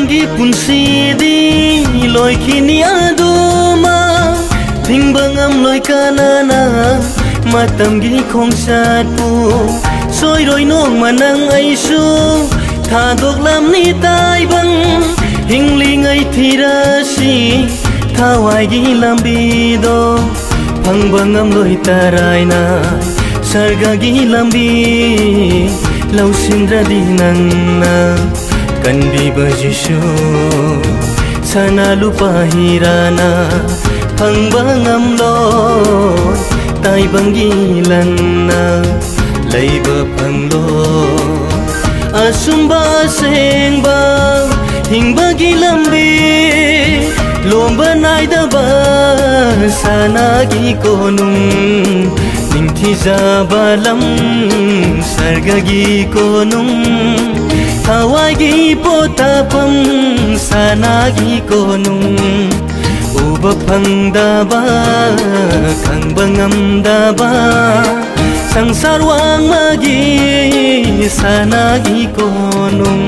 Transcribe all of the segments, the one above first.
ꯅꯪꯒꯤ ꯄꯨꯟꯁꯤꯗꯤ ꯂꯣꯏꯈꯤꯅꯤ ꯑꯗꯨꯃ ꯊꯤꯡꯕ ꯉꯝꯂꯣꯏ ꯀꯅꯥꯅ ꯃꯇꯝꯒꯤ ꯈꯣꯡꯆꯠꯄꯨ ꯁꯣꯏꯔꯣꯏ ꯅꯣꯡꯃ ꯅꯪ ꯑꯩꯁꯨ ꯊꯥꯗꯣꯛꯂꯝꯅꯤ ꯇꯥꯏꯕꯪ ꯍꯤꯡꯂꯤꯉꯩ ꯊꯤꯔꯁꯤ ꯊꯋꯥꯏꯒꯤ ꯂꯝꯕꯤꯗꯣ ꯐꯪꯕ ꯉꯝꯂꯣꯏ ꯇꯔꯥꯏꯅ ꯁꯔꯒꯒꯤ ꯂꯝꯕꯤ ꯂꯧꯁꯤꯟꯗ꯭ꯔꯗꯤ ꯅꯪꯅ ꯀꯟꯕꯤꯕ ꯖꯤꯁꯨ ꯁꯅꯥ ꯂꯨꯄꯥ ꯍꯤꯔꯥꯅ ꯐꯪꯕ ꯉꯝꯂꯣꯏ ꯇꯥꯏꯕꯪꯒꯤ ꯂꯟꯅ ꯂꯩꯕ ꯐꯪꯂꯣꯏ ꯑꯁꯨꯝꯕ ꯑꯁꯦꯡꯕ ꯍꯤꯡꯕꯒꯤ ꯂꯝꯕꯤ ꯂꯣꯝꯕ ꯅꯥꯏꯗꯕ ꯁꯅꯥꯒꯤ ꯀꯣꯅꯨꯡ ꯅꯤꯡꯊꯤꯖꯕ ꯂꯝ ꯁꯔꯒꯒꯤ ꯀꯣꯅꯨꯡ ꯊꯋꯥꯏꯒꯤ ꯄꯣꯠꯇꯥꯐꯝ ꯁꯅꯥꯒꯤ ꯀꯣꯅꯨꯡ ꯎꯕ ꯐꯪꯗꯕ ꯈꯪꯕ ꯉꯝꯗꯕ ꯁꯪꯁꯥꯔ ꯋꯥꯡꯃꯒꯤ ꯁꯅꯥꯒꯤ ꯀꯣꯅꯨꯡ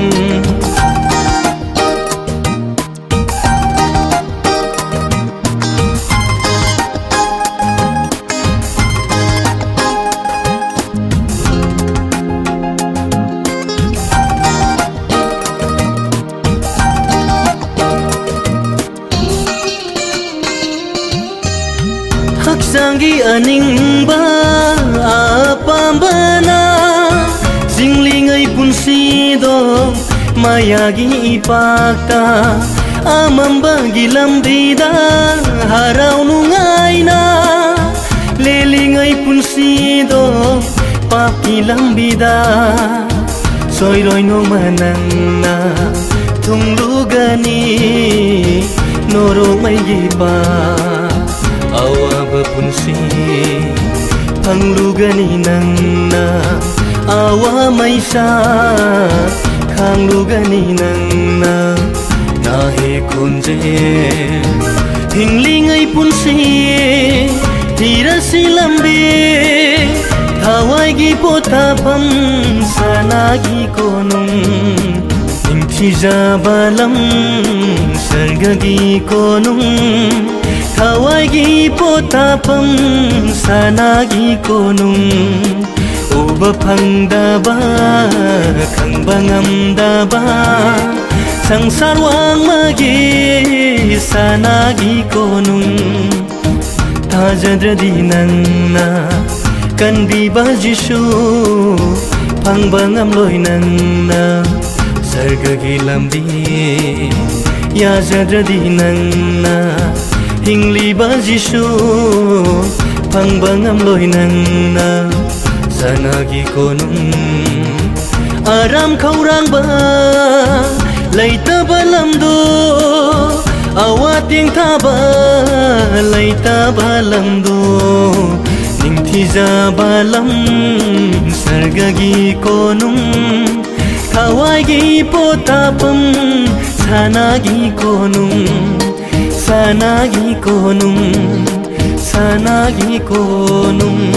ꯍꯛꯆꯥꯡꯒꯤ ꯑꯅꯤꯡꯕ ꯑꯄꯥꯝꯕꯅ ꯆꯤꯡꯂꯤꯉꯩ ꯄꯨꯟꯁꯤꯗꯣ ꯃꯌꯥꯒꯤ ꯏꯄꯥꯛꯇ ꯑꯃꯝꯕꯒꯤ ꯂꯝꯕꯤꯗ ꯍꯔꯥꯎ ꯅꯨꯡꯉꯥꯏꯅ ꯂꯦꯜꯂꯤꯉꯩ ꯄꯨꯟꯁꯤꯗꯣ ꯄꯥꯞꯀꯤ ꯂꯝꯕꯤꯗ ꯁꯣꯏꯔꯣꯏ ꯅꯣꯡꯃ ꯅꯪꯅ ꯊꯨꯡꯂꯨꯒꯅꯤ ꯅꯣꯔꯣꯛꯃꯩꯒꯤ ꯑꯋꯥꯕ ꯄꯨꯟꯁꯤ ꯐꯪꯂꯨꯒꯅꯤ ꯅꯪꯅ ꯑꯋꯥ ꯃꯩꯁꯥ ꯈꯥꯡꯂꯨꯒꯅꯤ ꯅꯪꯅ 나의 곤재 hinglingay punsi tirasi lambi thawai gi potapam sanagi konung ingtijabalam sargagi konung thawai gi potapam sanagi konung uba phangdaba khangba ngamdaba sangsar wang magi sanagi konung tajadradi nangna kan biba Jisu phangba ngamloi nangna sargagi lambi yajadradi nangna hingliba Jisu phangba ngamloi nangna sanagi konung aram khaurang ba laita balamdo awating thaba laita balamdo ningthiza balam sargagi konung thawai gi potapam sanagi konung sanagi konung sanagi konung